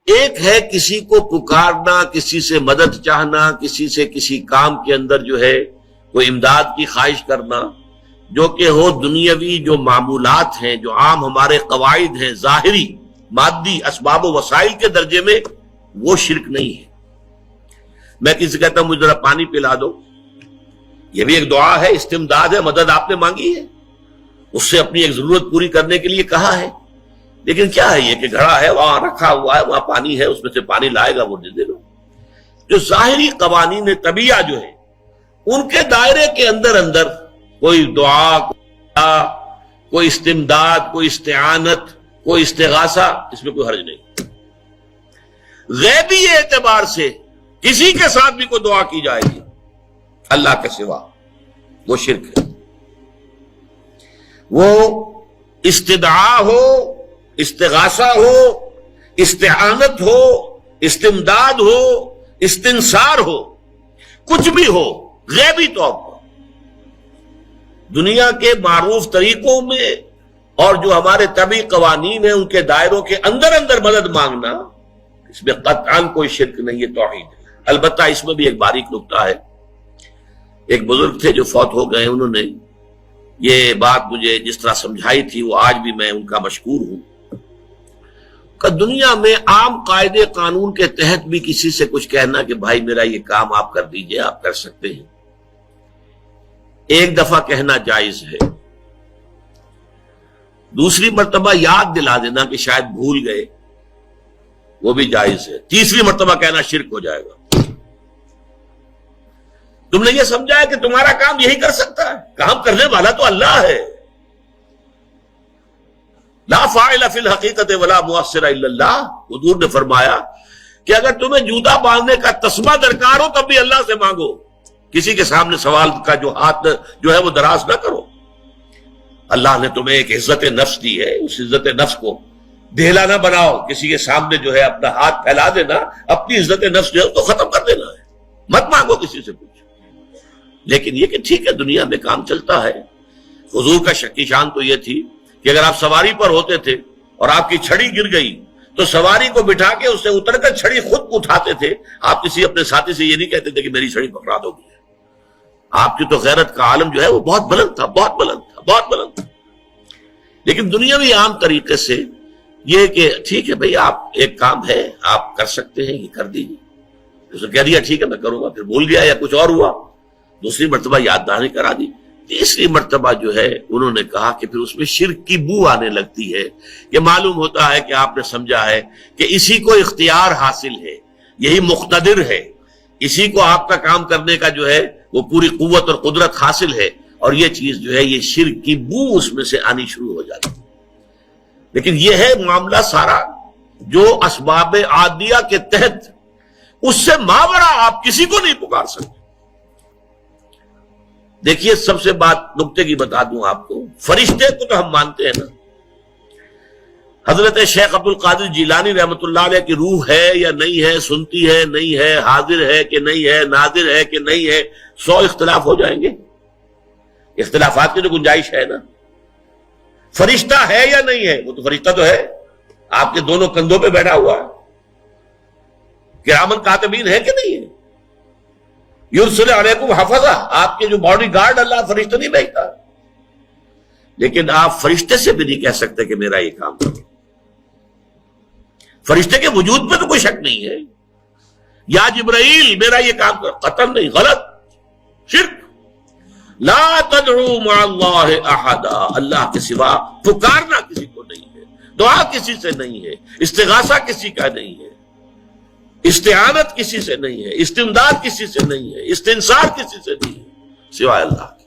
ایک ہے کسی کو پکارنا، کسی سے مدد چاہنا، کسی سے کسی کام کے اندر جو ہے کوئی امداد کی خواہش کرنا، جو کہ ہو دنیاوی جو معمولات ہیں، جو عام ہمارے قواعد ہیں، ظاہری مادی اسباب و وسائل کے درجے میں، وہ شرک نہیں ہے۔ میں کسی کہتا ہوں مجھے ذرا پانی پلا دو، یہ بھی ایک دعا ہے، استمداد ہے، مدد آپ نے مانگی ہے، اس سے اپنی ایک ضرورت پوری کرنے کے لیے کہا ہے، لیکن کیا ہے یہ کہ گھڑا ہے وہاں رکھا ہوا ہے، وہاں پانی ہے، اس میں سے پانی لائے گا وہ دے دو۔ جو ظاہری قوانین طبیعہ جو ہے ان کے دائرے کے اندر اندر کوئی دعا، کوئی استمداد، کوئی استعانت، کوئی استغاثہ، اس میں کوئی حرج نہیں۔ غیبی اعتبار سے کسی کے ساتھ بھی کوئی دعا کی جائے گی اللہ کے سوا، وہ شرک ہے۔ وہ استدعا ہو، استغاثہ ہو، استعانت ہو، استمداد ہو، استنصار ہو، کچھ بھی ہو، غیبی طور پر دنیا کے معروف طریقوں میں اور جو ہمارے طبعی قوانین ہیں ان کے دائروں کے اندر اندر مدد مانگنا، اس میں قطعاً کوئی شرک نہیں، یہ توحید ہے۔ البتہ اس میں بھی ایک باریک نکتہ ہے۔ ایک بزرگ تھے جو فوت ہو گئے، انہوں نے یہ بات مجھے جس طرح سمجھائی تھی وہ آج بھی میں ان کا مشکور ہوں کہ دنیا میں عام قاعدے قانون کے تحت بھی کسی سے کچھ کہنا کہ بھائی میرا یہ کام آپ کر دیجئے، آپ کر سکتے ہیں، ایک دفعہ کہنا جائز ہے، دوسری مرتبہ یاد دلا دینا کہ شاید بھول گئے، وہ بھی جائز ہے، تیسری مرتبہ کہنا شرک ہو جائے گا۔ تم نے یہ سمجھا ہے کہ تمہارا کام یہی کر سکتا ہے، کام کرنے والا تو اللہ ہے۔ لا فاعل فی الحقیقت ولا مؤثر الا اللہ، حضور نے فرمایا کہ اگر تمہیں جوتا باندھنے کا تسمہ درکار ہو تب بھی اللہ سے مانگو، کسی کے سامنے سوال کا جو ہاتھ جو ہے وہ دراز نہ کرو۔ اللہ نے تمہیں ایک عزت نفس دی ہے، اس عزت نفس کو ڈھیلا نہ بناؤ، کسی کے سامنے جو ہے اپنا ہاتھ پھیلا دینا، اپنی عزت نفس جو ہے اس کو ختم کر دینا ہے، مت مانگو کسی سے کچھ۔ لیکن یہ کہ ٹھیک ہے دنیا میں کام چلتا ہے۔ حضور کا شکی شان تو یہ تھی کہ اگر آپ سواری پر ہوتے تھے اور آپ کی چھڑی گر گئی تو سواری کو بٹھا کے اس سے اتر کر چھڑی خود اٹھاتے تھے، آپ کسی اپنے ساتھی سے یہ نہیں کہتے تھے کہ میری چھڑی پکڑا دو گی۔ آپ کی تو غیرت کا عالم جو ہے وہ بہت بلند تھا، بہت بلند تھا، بہت بلند تھا۔ لیکن دنیاوی عام طریقے سے یہ کہ ٹھیک ہے بھئی آپ ایک کام ہے آپ کر سکتے ہیں، یہ کر دیجیے، اسے کہہ دیا ٹھیک ہے میں کروں گا، پھر بھول گیا یا کچھ اور ہوا، دوسری مرتبہ یاد دہانی کرا دی، تیسری مرتبہ جو ہے انہوں نے کہا کہ پھر اس میں شرک کی بو آنے لگتی ہے کہ معلوم ہوتا ہے کہ آپ نے سمجھا ہے کہ اسی کو اختیار حاصل ہے، یہی مقتدر ہے، اسی کو آپ کا کام کرنے کا جو ہے وہ پوری قوت اور قدرت حاصل ہے، اور یہ چیز جو ہے یہ شرک کی بو اس میں سے آنی شروع ہو جاتی ہے۔ لیکن یہ ہے معاملہ سارا جو اسباب عادیہ کے تحت، اس سے ماورا آپ کسی کو نہیں پکار سکتے۔ دیکھیے سب سے بات نکتے کی بتا دوں آپ کو، فرشتے کو تو ہم مانتے ہیں نا، حضرت شیخ عبد القادر جیلانی رحمۃ اللہ علیہ کی روح ہے یا نہیں ہے، سنتی ہے نہیں ہے، حاضر ہے کہ نہیں ہے، ناظر ہے کہ نہیں ہے، 100 اختلاف ہو جائیں گے، اختلافات کی تو گنجائش ہے نا۔ فرشتہ ہے یا نہیں ہے، وہ تو فرشتہ تو ہے، آپ کے دونوں کندھوں پہ بیٹھا ہوا ہے، کرامن کاتبین ہے کہ نہیں ہے، یرسل علیکم حفظہ، آپ کے جو باڈی گارڈ اللہ فرشتہ نہیں بھیجتا، لیکن آپ فرشتے سے بھی نہیں کہہ سکتے کہ میرا یہ کام کرو۔ فرشتے کے وجود پہ تو کوئی شک نہیں ہے، یا جبرائیل میرا یہ کام کرو، قطعاً نہیں، غلط، شرک۔ لا تدعو مع اللہ احدا، اللہ کے سوا پکارنا کسی کو نہیں ہے، دعا کسی سے نہیں ہے، استغاثہ کسی کا نہیں ہے، استعانت کسی سے نہیں ہے، استمداد کسی سے نہیں ہے، استنصار کسی سے نہیں ہے سوائے اللہ کے۔